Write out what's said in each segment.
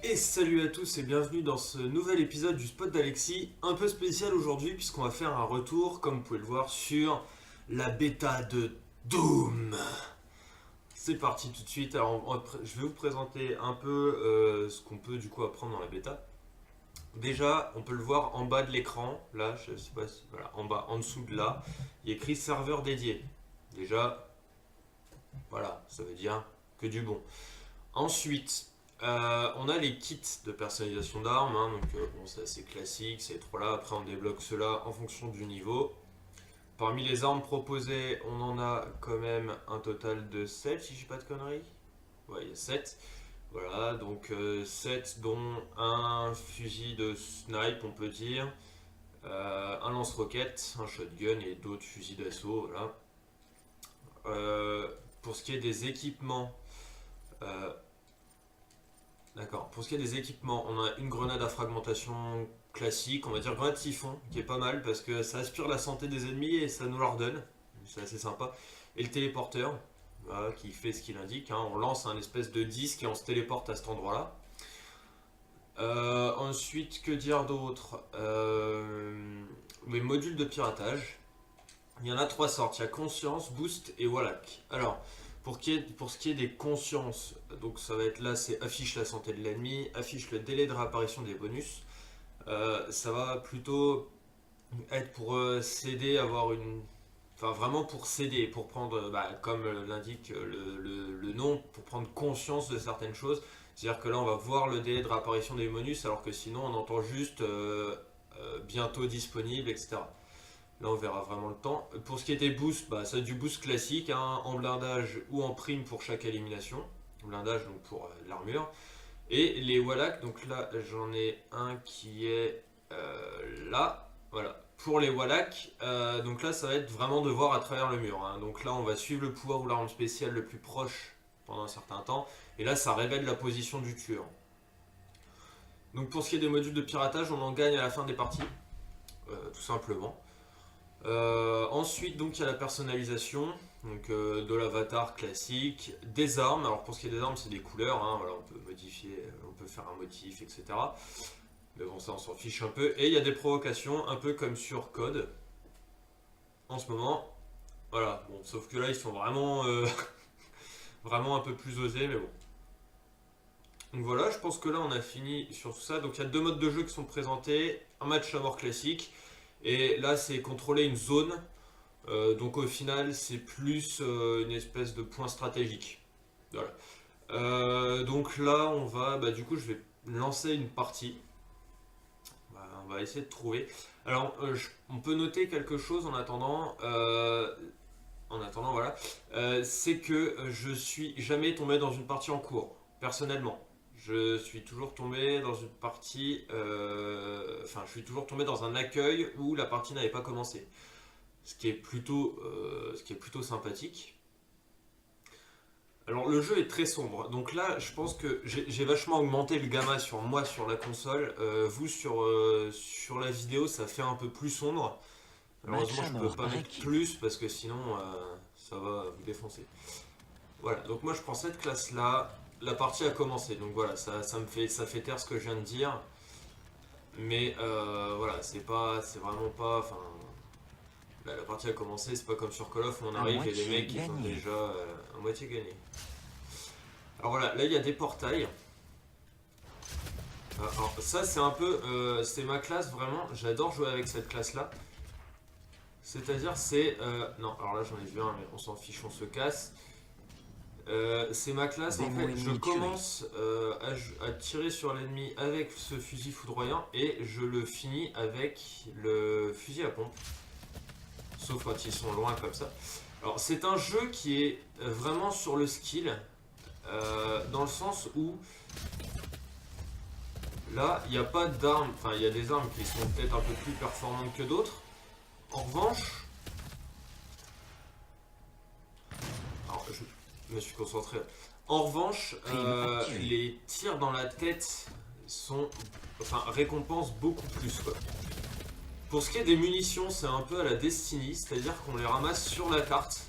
Et salut à tous et bienvenue dans ce nouvel épisode du spot d'Alexis, un peu spécial aujourd'hui puisqu'on va faire un retour, comme vous pouvez le voir, sur la bêta de Doom. C'est parti tout de suite. Alors, je vais vous présenter un peu ce qu'on peut du coup apprendre dans la bêta. Déjà, on peut le voir en bas de l'écran, là, je sais pas si, voilà, en bas, en dessous de là, il y a écrit serveur dédié. Déjà, voilà, ça veut dire que du bon. Ensuite, on a les kits de personnalisation d'armes, hein, donc bon, c'est assez classique, ces trois-là. Après, on débloque cela en fonction du niveau. Parmi les armes proposées, on en a quand même un total de 7, si je dis pas de conneries. Ouais, il y a 7. Voilà, donc 7 dont un fusil de snipe, on peut dire, un lance-roquette, un shotgun et d'autres fusils d'assaut. Voilà. Pour ce qui est des équipements, euh, d'accord. Pour ce qui est des équipements, on a une grenade à fragmentation classique, on va dire grenade siphon, qui est pas mal parce que ça aspire la santé des ennemis et ça nous la redonne. C'est assez sympa. Et le téléporteur, voilà, qui fait ce qu'il indique, hein. On lance un espèce de disque et on se téléporte à cet endroit-là. Ensuite, que dire d'autre? Les modules de piratage. Il y en a trois sortes. Il y a conscience, boost et wallach. Alors, pour ce qui est des consciences, donc ça va être là, c'est affiche la santé de l'ennemi, affiche le délai de réapparition des bonus. Ça va plutôt être pour s'aider, avoir une. Enfin, vraiment pour s'aider, pour prendre, comme l'indique le nom, pour prendre conscience de certaines choses. C'est-à-dire que là, on va voir le délai de réapparition des bonus, alors que sinon, on entend juste bientôt disponible, etc. Là, on verra vraiment le temps. Pour ce qui est des boosts, ça a du boost classique, hein, en blindage ou en prime pour chaque élimination. Blindage, donc pour l'armure. Et les Wallach, donc là, j'en ai un qui est là. Voilà. Pour les Wallach, donc là, ça va être vraiment de voir à travers le mur, hein. Donc là, on va suivre le pouvoir ou l'arme spéciale le plus proche pendant un certain temps. Et là, ça révèle la position du tueur. Donc pour ce qui est des modules de piratage, on en gagne à la fin des parties, tout simplement. Ensuite, donc il y a la personnalisation, donc de l'avatar classique, des armes. Alors pour ce qui est des armes, c'est des couleurs, hein, voilà, on peut modifier, on peut faire un motif, etc. Mais bon, ça on s'en fiche un peu. Et il y a des provocations, un peu comme sur Code en ce moment. Voilà, bon, sauf que là ils sont vraiment, vraiment un peu plus osés, mais bon. Donc voilà, je pense que là on a fini sur tout ça. Donc il y a deux modes de jeu qui sont présentés, un match à mort classique. Et là, c'est contrôler une zone. Donc au final, c'est plus une espèce de point stratégique. Voilà. Donc là, on va. Du coup, je vais lancer une partie. On va essayer de trouver. Alors, on peut noter quelque chose en attendant. Voilà. C'est que je suis jamais tombé dans une partie en cours, personnellement. Je suis toujours tombé dans une partie, je suis toujours tombé dans un accueil où la partie n'avait pas commencé. Ce qui est plutôt sympathique. Alors le jeu est très sombre, donc là je pense que j'ai vachement augmenté le gamma sur moi sur la console. Vous sur la vidéo ça fait un peu plus sombre. Malheureusement je peux pas mettre plus parce que sinon ça va vous défoncer. Voilà, donc moi je prends cette classe là. La partie a commencé, donc voilà, ça fait taire ce que je viens de dire. Mais voilà, c'est vraiment pas. Enfin, la partie a commencé, c'est pas comme sur Call of où on arrive et les mecs ils sont déjà à moitié gagnés. Alors voilà, là il y a des portails. Alors ça c'est un peu, c'est ma classe vraiment, j'adore jouer avec cette classe là. C'est-à-dire c'est, non, alors là j'en ai vu un mais on s'en fiche, on se casse. C'est ma classe, en fait, je commence à tirer sur l'ennemi avec ce fusil foudroyant et je le finis avec le fusil à pompe. Sauf quand ils sont loin comme ça. Alors c'est un jeu qui est vraiment sur le skill, dans le sens où là il n'y a pas d'armes, enfin il y a des armes qui sont peut-être un peu plus performantes que d'autres. En revanche, alors je me suis concentré. En revanche, les tirs dans la tête récompensent beaucoup plus, quoi. Pour ce qui est des munitions, c'est un peu à la Destiny, c'est-à-dire qu'on les ramasse sur la carte.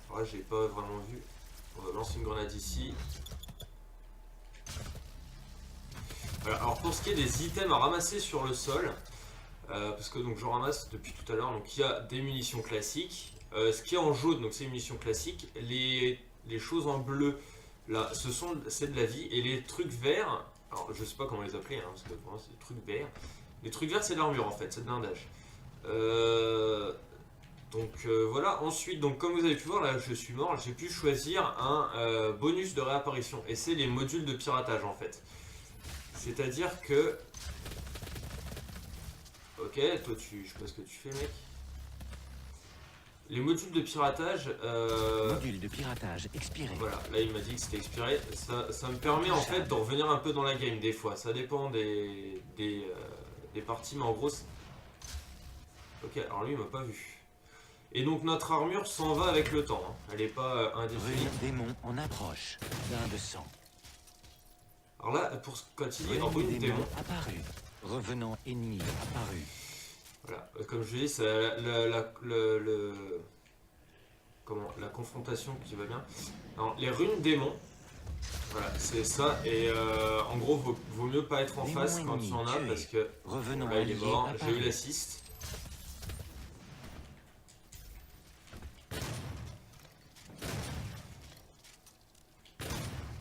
Alors là, j'ai pas vraiment vu. On va lancer une grenade ici. Voilà, alors pour ce qui est des items à ramasser sur le sol, parce que donc je ramasse depuis tout à l'heure, donc il y a des munitions classiques. Ce qui est en jaune, donc c'est une munition classique. Les choses en bleu, là, c'est de la vie. Et les trucs verts, alors je sais pas comment les appeler, hein, parce que pour moi c'est des trucs verts. Les trucs verts c'est de l'armure en fait, c'est de blindage. Voilà, ensuite, donc, comme vous avez pu voir, là je suis mort, j'ai pu choisir un bonus de réapparition. Et c'est les modules de piratage en fait. C'est-à-dire que... Ok, toi je sais pas ce que tu fais mec. Les modules de piratage... Module de piratage expiré. Voilà, là il m'a dit que c'était expiré. Ça me permet en fait de revenir un peu dans la game des fois. Ça dépend des parties, mais en gros... Ok, alors lui il m'a pas vu. Et donc notre armure s'en va avec le temps, hein. Elle n'est pas indéfinie. Rune démon en approche. Bain de sang. Alors là, quand il dit rune démon... apparu. Revenant ennemi apparu. Voilà, comme je dis, c'est la confrontation qui va bien. Alors, les runes démons, voilà, c'est ça. Et en gros, vaut mieux pas être en face quand tu en as parce que Revenant là il est mort. J'ai eu l'assist.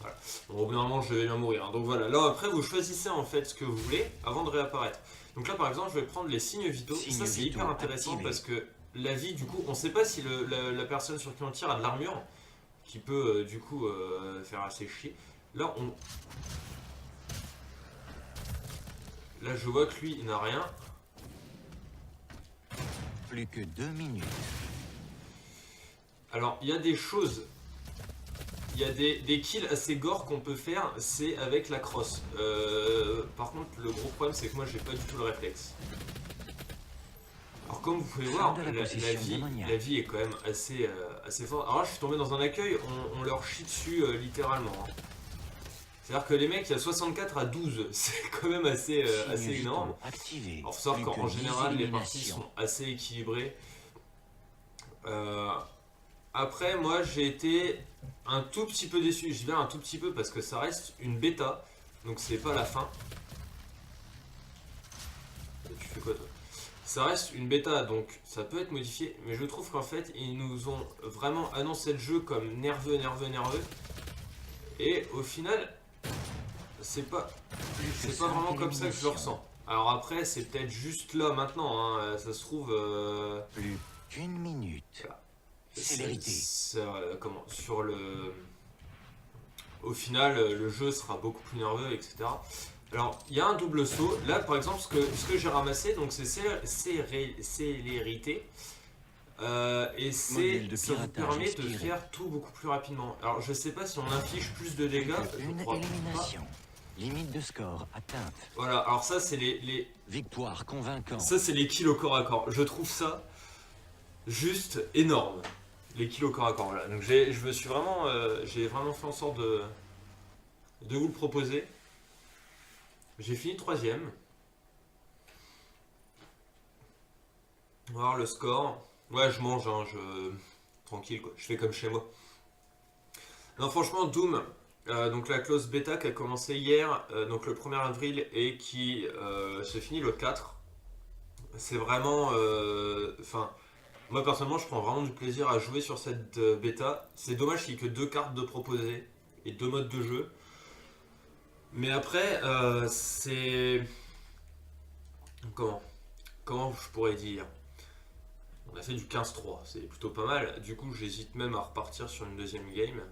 Voilà. Bon, au bout d'un moment, je vais bien mourir, hein. Donc voilà, là après, vous choisissez en fait ce que vous voulez avant de réapparaître. Donc là, par exemple, je vais prendre les signes vitaux. Ça, c'est hyper intéressant activé. Parce que la vie, du coup, on sait pas si la personne sur qui on tire a de l'armure qui peut du coup faire assez chier. Là, là, je vois que lui, il n'a rien. Plus que 2 minutes. Alors, il y a des choses. Il y a des kills assez gore qu'on peut faire, c'est avec la crosse. Par contre, le gros problème, c'est que moi, j'ai pas du tout le réflexe. Alors, comme vous pouvez voir, la vie est quand même assez forte. Alors là, je suis tombé dans un accueil, on leur chie dessus littéralement, hein. C'est-à-dire que les mecs, il y a 64 à 12, c'est quand même assez énorme. Alors, faut savoir qu'en général, les parties sont assez équilibrées. Après, moi, j'ai été un tout petit peu déçu. Je dis bien un tout petit peu parce que ça reste une bêta, donc c'est pas la fin. Tu fais quoi, toi? Ça reste une bêta, donc ça peut être modifié, mais je trouve qu'en fait, ils nous ont vraiment annoncé le jeu comme nerveux. Et au final, c'est pas vraiment comme ça que je le ressens. Alors après, c'est peut-être juste là maintenant, hein, ça se trouve... Plus qu'une minute. Voilà. Célérité. Comment sur le... Au final, le jeu sera beaucoup plus nerveux, etc. Alors, il y a un double saut. Là, par exemple, ce que j'ai ramassé, donc c'est célérité. Et ça vous permet de faire tout beaucoup plus rapidement. Alors, je sais pas si on inflige plus de dégâts. Une élimination. Limite de score atteinte. Voilà, alors ça, c'est les... Victoire convaincante. Ça, c'est les kills au corps à corps. Je trouve ça juste énorme. Les kills au corps à corps, voilà. Donc, j'ai vraiment fait en sorte de vous le proposer. J'ai fini 3ème. On va voir le score. Ouais, je mange, hein, tranquille, quoi. Je fais comme chez moi. Non, franchement, Doom, donc la clause bêta qui a commencé hier, donc le 1er avril, et qui se finit le 4. C'est vraiment... Enfin, moi personnellement, je prends vraiment du plaisir à jouer sur cette bêta. C'est dommage qu'il n'y ait que 2 cartes de proposer et 2 modes de jeu. Mais après, c'est... Comment je pourrais dire? On a fait du 15-3, c'est plutôt pas mal. Du coup, j'hésite même à repartir sur une deuxième game.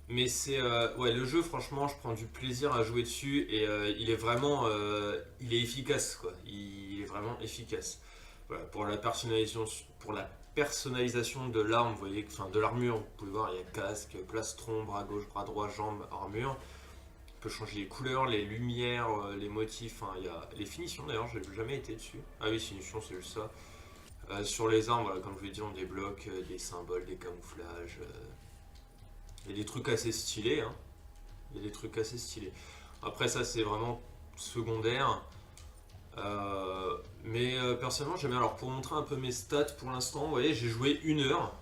Mais c'est... ouais, le jeu, franchement, je prends du plaisir à jouer dessus. Et il est vraiment... il est efficace, quoi. Il est vraiment efficace. Voilà, pour la personnalisation de l'arme, vous voyez, enfin de l'armure, vous pouvez voir, il y a casque, plastron, bras gauche, bras droit, jambes, armure. On peut changer les couleurs, les lumières, les motifs, enfin, il y a les finitions d'ailleurs, j'ai jamais été dessus. Ah oui, finition, c'est juste ça. Sur les armes, voilà, comme je vous l'ai dit, on débloque des symboles, des camouflages. Il y a des trucs assez stylés, hein. Il y a des trucs assez stylés. Après ça, c'est vraiment secondaire. Mais personnellement, j'aime bien. Alors pour montrer un peu mes stats pour l'instant, vous voyez, j'ai joué 1 heure.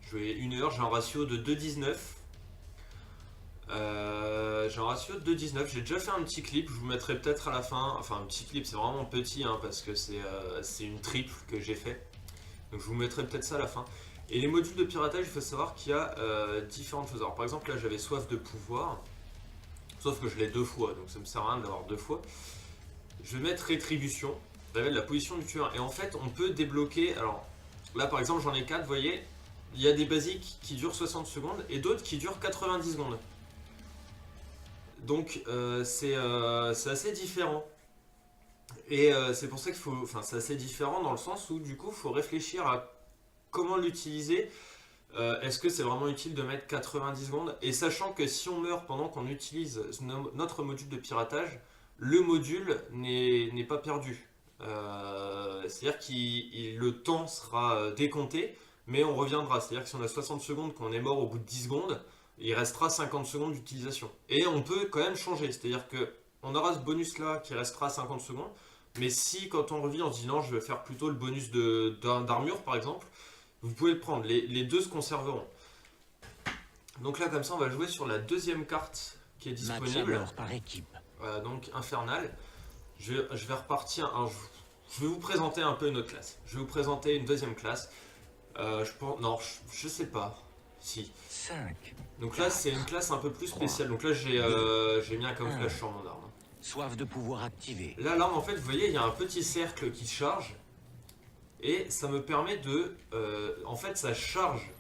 jouer 1 heure, j'ai un ratio de 2,19. J'ai un ratio de 2,19. J'ai déjà fait un petit clip, je vous mettrai peut-être à la fin. Enfin, un petit clip, c'est vraiment petit hein, parce que c'est une triple que j'ai fait. Donc je vous mettrai peut-être ça à la fin. Et les modules de piratage, il faut savoir qu'il y a différentes choses. Alors par exemple, là j'avais soif de pouvoir, sauf que je l'ai 2 fois, donc ça me sert à rien d'avoir 2 fois. Je vais mettre rétribution, révèle la position du tueur. Et en fait, on peut débloquer. Alors là par exemple, j'en ai 4, vous voyez. Il y a des basiques qui durent 60 secondes et d'autres qui durent 90 secondes. Donc c'est assez différent. Et c'est pour ça qu'il faut. Enfin, c'est assez différent dans le sens où du coup, il faut réfléchir à comment l'utiliser. Est-ce que c'est vraiment utile de mettre 90 secondes? Et sachant que si on meurt pendant qu'on utilise notre module de piratage, le module n'est pas perdu. C'est-à-dire que le temps sera décompté, mais on reviendra. C'est-à-dire que si on a 60 secondes, qu'on est mort au bout de 10 secondes, il restera 50 secondes d'utilisation. Et on peut quand même changer. C'est-à-dire que on aura ce bonus-là qui restera 50 secondes, mais si quand on revient, on se dit non, je vais faire plutôt le bonus d'armure par exemple, vous pouvez le prendre. Les deux se conserveront. Donc là, comme ça, on va jouer sur la deuxième carte qui est disponible. Par équipe. Donc infernal. Je vais repartir. Alors, je vais vous présenter un peu une autre classe. Je vais vous présenter une deuxième classe. Je pense. Non, je sais pas. Si. 5. Donc là, c'est une classe un peu plus spéciale. Donc là, j'ai mis un camouflage sur mon arme. Soif de pouvoir activé. Là, l'arme, en fait, vous voyez, il y a un petit cercle qui charge. Et ça me permet de... en fait, ça charge.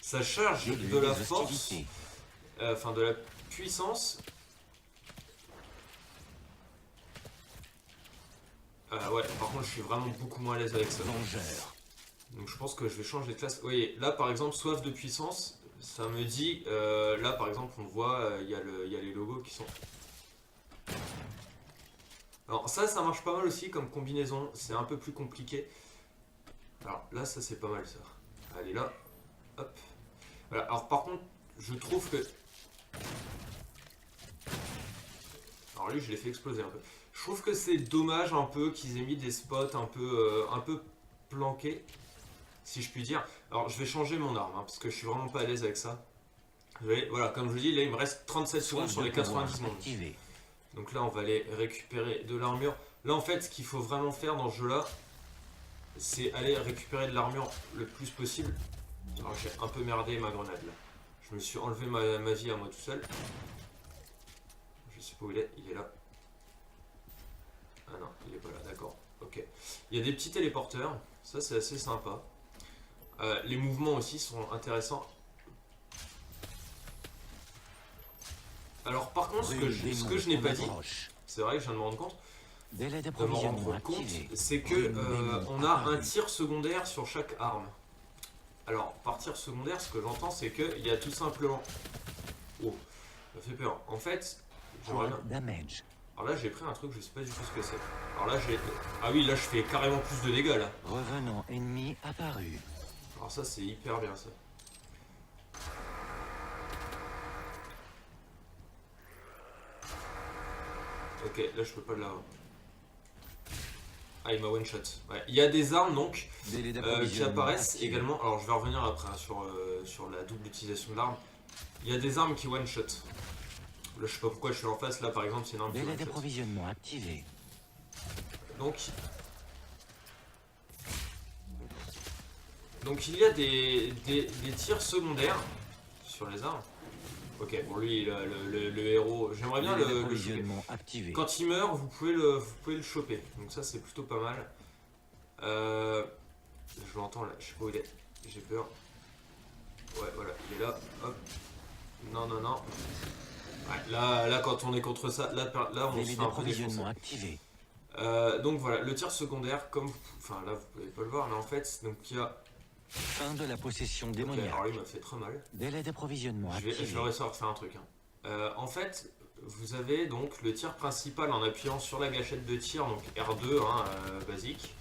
Ça charge de la force. Enfin, de la puissance. Ouais, par contre, je suis vraiment beaucoup moins à l'aise avec ça. Vengeur. Donc je pense que je vais changer de classe. Vous voyez, là, par exemple, soif de puissance, ça me dit... là, par exemple, on voit, il y a les logos qui sont... Alors ça marche pas mal aussi comme combinaison, c'est un peu plus compliqué. Alors là, ça c'est pas mal ça. Allez là, hop. Voilà. Alors par contre, je trouve que... Alors lui, je l'ai fait exploser un peu. Je trouve que c'est dommage un peu qu'ils aient mis des spots un peu planqués, si je puis dire. Alors je vais changer mon arme, hein, parce que je suis vraiment pas à l'aise avec ça. Vous voyez, voilà, comme je vous dis, là il me reste 37 secondes sur les 90 secondes. Donc là, on va aller récupérer de l'armure. Là, en fait, ce qu'il faut vraiment faire dans ce jeu-là, c'est aller récupérer de l'armure le plus possible. Alors, j'ai un peu merdé ma grenade, là. Je me suis enlevé ma vie à moi tout seul. Je sais pas où il est. Il est là. Ah non, il est pas là. D'accord. Ok. Il y a des petits téléporteurs. Ça, c'est assez sympa. Les mouvements aussi sont intéressants. Alors par contre, ce que je n'ai pas dit, c'est vrai que je viens de me rendre compte, c'est que on a un tir secondaire sur chaque arme. Alors par tir secondaire, ce que j'entends, c'est qu'il y a tout simplement... Oh, ça fait peur. En fait, j'aimerais bien... Alors là, j'ai pris un truc, je sais pas du tout ce que c'est. Alors là, j'ai... Ah oui, là, je fais carrément plus de dégâts, là. Revenant ennemi apparu. Alors ça, c'est hyper bien, ça. Ok, là je peux pas l'avoir. Ah, il m'a one shot. Ouais. Il y a des armes donc qui apparaissent également. Alors je vais revenir après hein, sur la double utilisation de l'arme. Il y a des armes qui one shot. Là je sais pas pourquoi je suis en face. Là par exemple c'est une arme qui one shot. D'approvisionnement activé. Donc il y a des tirs secondaires sur les armes. Ok, bon lui, le héros, j'aimerais bien le choper. Quand il meurt, vous pouvez le choper. Donc ça, c'est plutôt pas mal. Je l'entends là, je sais pas où il est. J'ai peur. Ouais, voilà, il est là. Hop. Non, non, non. Ouais, là, quand on est contre ça, là on se fait un peu défoncer. Donc voilà, le tir secondaire, comme... Enfin là, vous pouvez pas le voir, mais en fait, donc il y a... Fin de la possession démoniaque. Okay, alors lui, il m'a fait très mal. Délai d'approvisionnement activé. Je vais réussir à refaire un truc. Hein. En fait, vous avez donc le tir principal en appuyant sur la gâchette de tir, donc R2, hein, basique.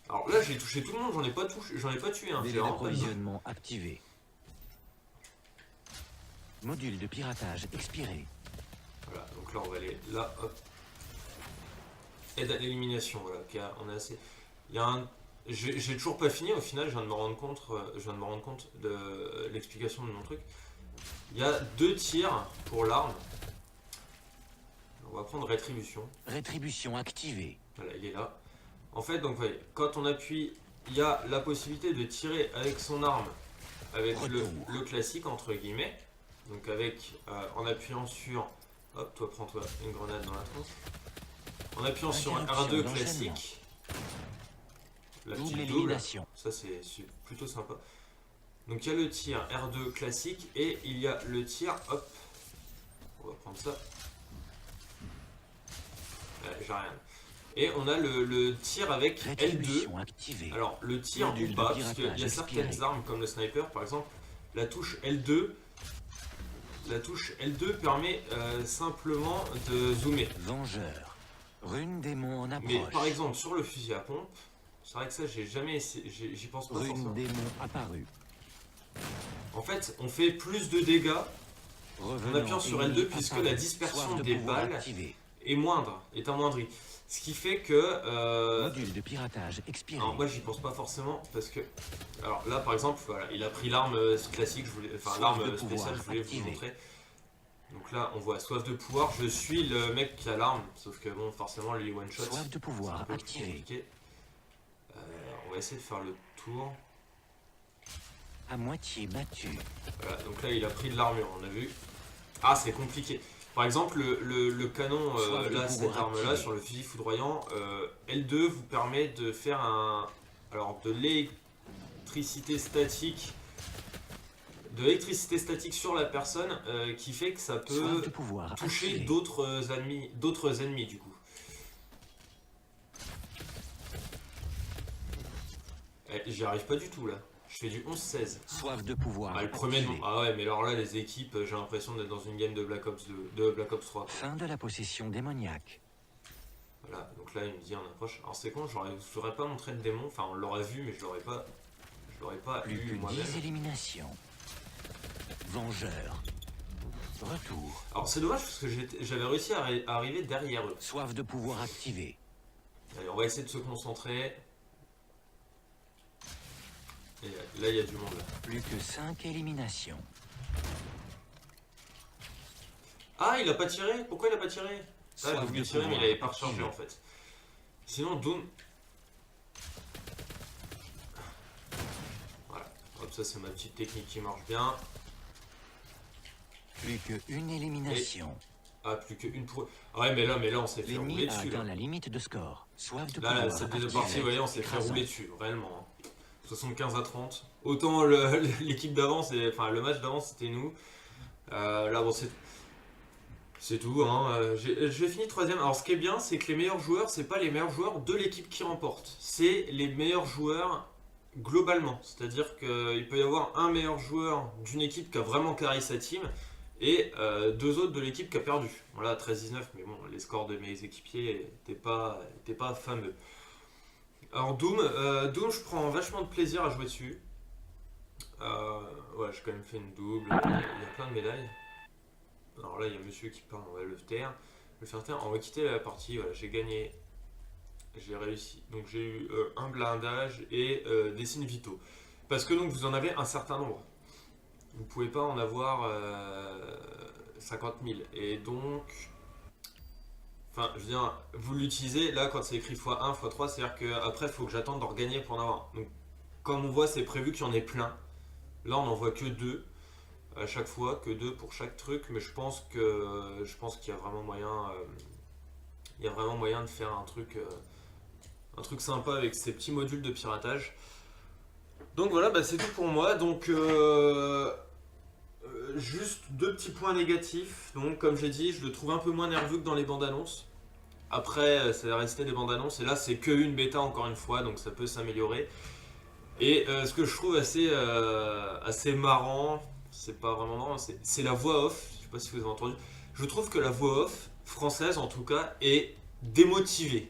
Alors là, j'ai touché tout le monde, j'en ai pas tué. Hein, Délai d'approvisionnement activé. Module de piratage expiré. Voilà, donc là, on va aller là, hop. aide à l'élimination, voilà, on est assez... Il y a un... J'ai toujours pas fini au final, je viens de me rendre compte, de l'explication de mon truc. Il y a 2 tirs pour l'arme. On va prendre rétribution. Rétribution activée. Voilà, il est là. En fait, donc, voyez, quand on appuie, il y a la possibilité de tirer avec son arme, avec le classique, entre guillemets. Donc, avec, en appuyant sur... Hop, toi, prends-toi une grenade dans la tronche. En appuyant sur un R2 classique, la petite double, ça c'est plutôt sympa. Donc, il y a le tir R2 classique et il y a le tir, hop, on va prendre ça. J'ai rien. Et on a le tir avec L2. Alors le tir ou pas, parce qu'il y a certaines armes comme le sniper par exemple, la touche L2 permet simplement de zoomer. Vengeur. Rune démon en approche. Mais par exemple sur le fusil à pompe, c'est vrai que ça j'ai jamais essayé, j'y pense pas forcément. Rune démon apparu. En fait on fait plus de dégâts en appuyant sur L2 puisque la dispersion des balles est amoindrie. Ce qui fait que... module de piratage expiré. Alors moi j'y pense pas forcément parce que... Alors là par exemple, voilà, il a pris l'arme classique, l'arme spéciale, je voulais vous montrer. Donc là on voit soif de pouvoir, je suis le mec qui a l'arme, sauf que bon forcément lui one shot. Soif de pouvoir activé. On va essayer de faire le tour. À moitié battu. Voilà, donc là il a pris de l'armure, on a vu. Ah c'est compliqué. Par exemple, le canon, là, cette arme-là, sur le fusil foudroyant, L2 vous permet de faire de l'électricité statique sur la personne, qui fait que ça peut toucher d'autres ennemis du coup. J'y arrive pas du tout là. Je fais du 11-16. Soif de pouvoir. Le premier nom. Ah ouais, mais alors là, les équipes, j'ai l'impression d'être dans une game de Black Ops 2, de Black Ops 3. Quoi. Fin de la possession démoniaque. Voilà, donc là, il me dit en approche. Alors c'est con, je n'aurais pas montré de démon. Enfin, on l'aurait vu, mais je l'aurais pas eu moi-même. 10 éliminations. Vengeur. Retour. Alors c'est dommage parce que j'avais réussi à arriver derrière eux. Soif de pouvoir activé. Allez, on va essayer de se concentrer. Et là, il y a du monde. Là. Plus que 5 éliminations. Ah, il a pas tiré. Pourquoi il a pas tiré? Ah, il a voulu tirer, mais il avait pas rechargé en fait. Sinon, Doom... Voilà. Hop, ça c'est ma petite technique qui marche bien. Plus qu'une élimination. Ah, plus qu'une pour... Ah ouais, mais là on s'est fait rouler dessus. Là, la limite de score. Soif de là, cette deuxième partie, vous voyez, on s'est fait rouler dessus, réellement. 75-30. Autant l'équipe d'avance, enfin le match d'avance c'était nous. Là bon c'est tout. Hein. J'ai fini 3ème. Alors ce qui est bien, c'est que les meilleurs joueurs, c'est pas les meilleurs joueurs de l'équipe qui remporte. C'est les meilleurs joueurs globalement. C'est-à-dire qu'il peut y avoir un meilleur joueur d'une équipe qui a vraiment carré sa team et 2 autres de l'équipe qui a perdu. Voilà, 13-19, mais bon, les scores de mes équipiers n'étaient pas fameux. Alors Doom, je prends vachement de plaisir à jouer dessus. Ouais, j'ai quand même fait une double, il y a plein de médailles. Alors là, il y a monsieur qui parle, on va le faire taire. On va quitter la partie, voilà, j'ai gagné, j'ai réussi. Donc j'ai eu un blindage et des signes vitaux. Parce que donc vous en avez un certain nombre. Vous ne pouvez pas en avoir 50 000. Et donc... Enfin, je veux dire, vous l'utilisez, là, quand c'est écrit x1, x3, c'est-à-dire qu'après, il faut que j'attende de regagner pour en avoir. Donc, comme on voit, c'est prévu qu'il y en ait plein. Là, on n'en voit que 2 à chaque fois, que 2 pour chaque truc, mais je pense qu'il y a vraiment moyen, de faire un truc sympa avec ces petits modules de piratage. Donc voilà, bah, c'est tout pour moi. Donc, juste 2 petits points négatifs. Donc, comme j'ai dit, je le trouve un peu moins nerveux que dans les bandes annonces. Après, ça va rester des bandes annonces. Et là, c'est que une bêta, encore une fois. Donc, ça peut s'améliorer. Et ce que je trouve assez marrant, c'est pas vraiment marrant, c'est la voix off. Je sais pas si vous avez entendu. Je trouve que la voix off, française en tout cas, est démotivée.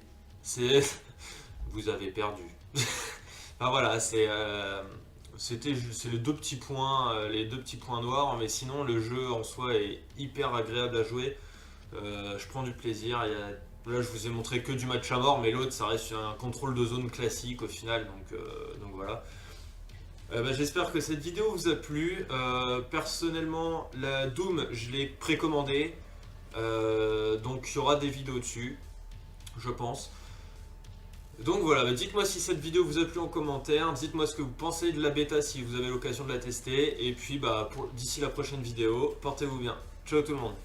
Vous avez perdu. Enfin voilà, c'est les 2 petits points noirs, mais sinon le jeu en soi est hyper agréable à jouer. Je prends du plaisir, il y a Là, je vous ai montré que du match à mort, mais l'autre, ça reste un contrôle de zone classique au final, donc voilà. J'espère que cette vidéo vous a plu. Personnellement, la Doom, je l'ai précommandée, donc il y aura des vidéos dessus, je pense. Donc voilà, dites-moi si cette vidéo vous a plu en commentaire, dites-moi ce que vous pensez de la bêta si vous avez l'occasion de la tester, et puis d'ici la prochaine vidéo, portez-vous bien. Ciao tout le monde.